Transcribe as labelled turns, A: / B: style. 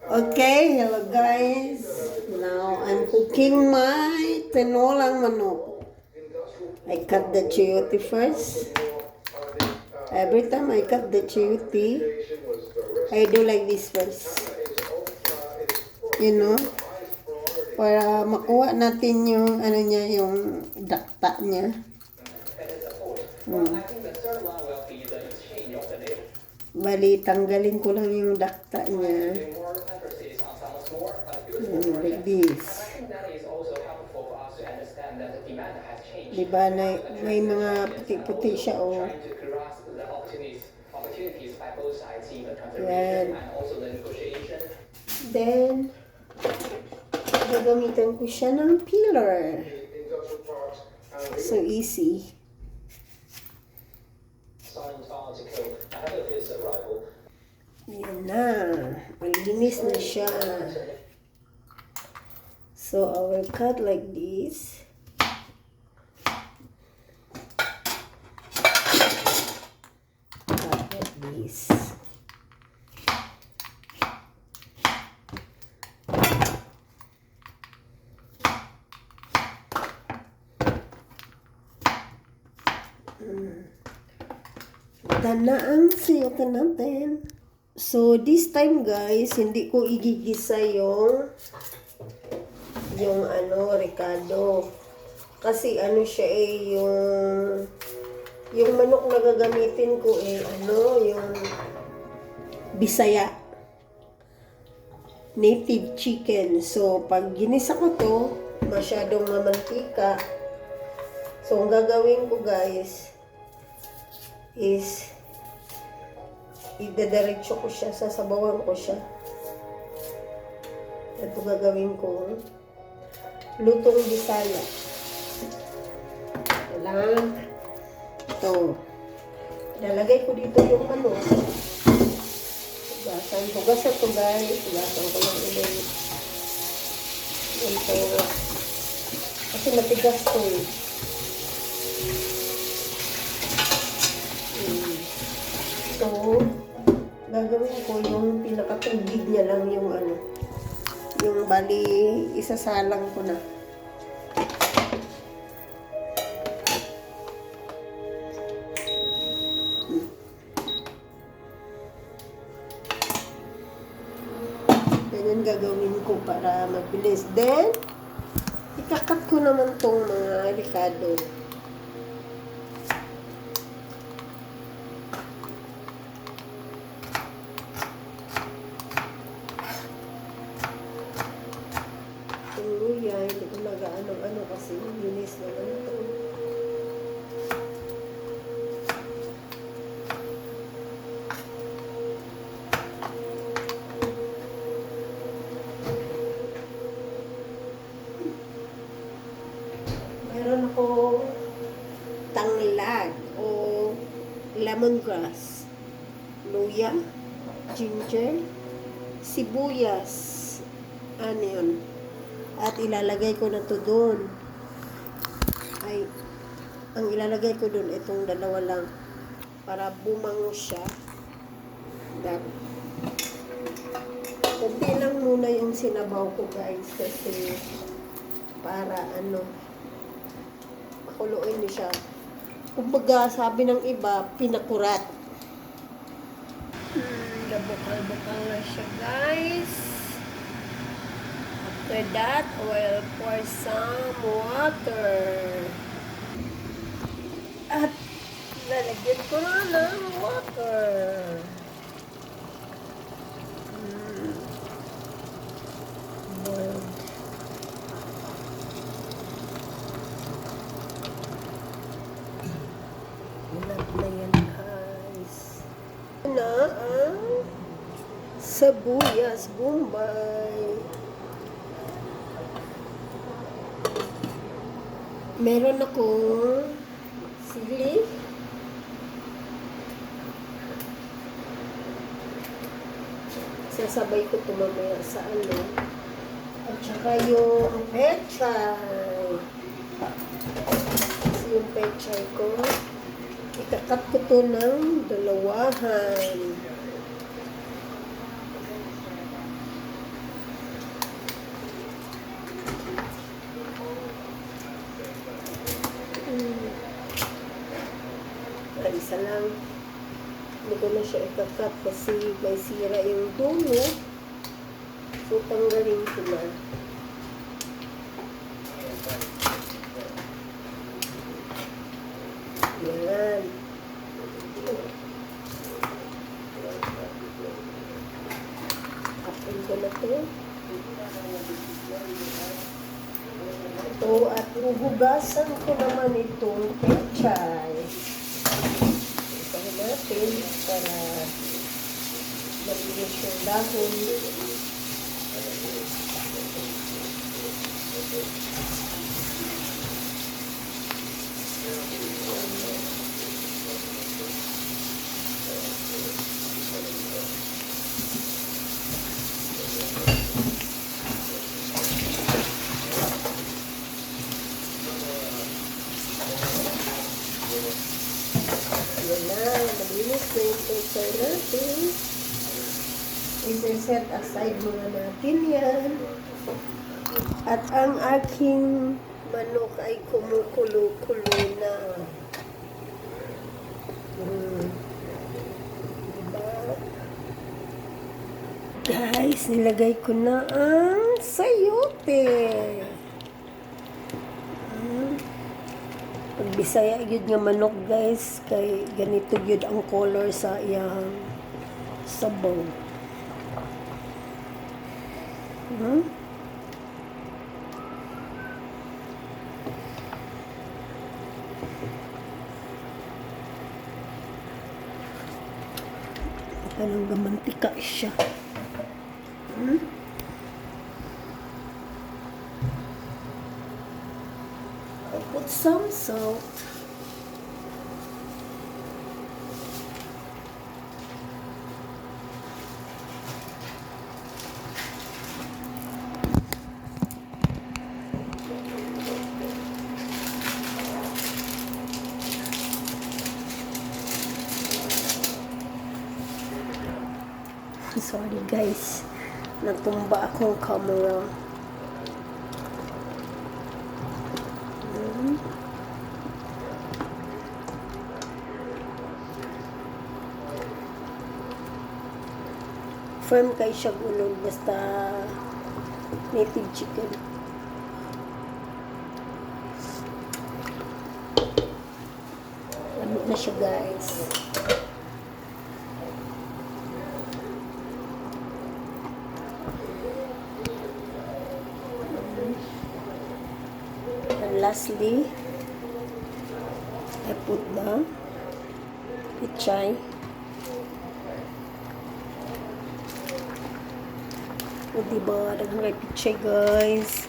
A: Okay, hello guys. Now I'm cooking my tinolang manok. I cut the chayote first. Every time I cut the chayote, I do like this first. You know, para makuha natin yung ano niya, yung dakta niya. Bali, tanggalin ko lang yung dakta niya. Like this. Diba, may mga puti-puti siya, oh. Yan. Then, gagamitan ko siya ng peeler. So easy. Yan na. Malinis na siya. So I will cut like this. Cut like this. Ito na ang sayote natin. So this time guys, hindi ko igigisa yung ricado. Kasi ano siya yung manok na gagamitin ko yung Bisaya. Native chicken. So pag ginisa ko to, masyadong mamantika. So ang gagawin ko guys is idadiretso ko siya, sasabawan ko siya. Ito gagawin ko lutong Bisaya. Ito lang. Ito. Ilalagay ko dito yung hugasan to guys. Hugasan ko lang ulit. Ito. Kasi matigas to eh. So, gagawin ko yung pinakatugig niya lang yung yung bali, isasalang ko na. Ganyan gagawin ko para mabilis. Then, ikakat ko naman tong mga ricado. Hindi ko nag-ano kasi linis naman ito. Meron ako tanglad o lemongrass, luya, ginger, sibuyas, onion. At ilalagay ko na to doon. Ang ilalagay ko doon, itong dalawa lang. Para bumango siya. Kunti lang muna yung sinabaw ko guys. Kasi para makuluin niyo siya. Kumbaga, sabi ng iba, pinakurat. Nabukal-bukal na siya guys. After that, I will pour some water. At lalagyan ko na ng water. Boiled. Ilat na yan guys. Na ang sibuyas Bombay. Meron akong sili. Sasabay ko ito mamaya sa At saka yung pechay. Kasi yung pechay ko, ikakat ko ito ng dalawahan. Isa lang. Hindi ko na siya ikakat kasi may sira yung dulo. So, tanggalin ko na. Yan. Kapin ko na to. Ito, at uhugasan ko naman itong pechay. Ito natin para malinis yung dahon. Yan na, malinis na yung pechay natin. I-set aside muna natin yan. At ang aking manok ay kumukulo-kulo na. Diba? Guys, nilagay ko na ang sayote. Pag Bisaya yun nga manok guys, kay ganito yun ang color sa iyang sabaw. Anong gamantika siya. I'll put some salt. Sorry guys, natumba akong camera. Firm kay siya gulog, basta native chicken. Lamig na siya guys. And lastly, I put the pechay. O diba, nagmay pechay guys.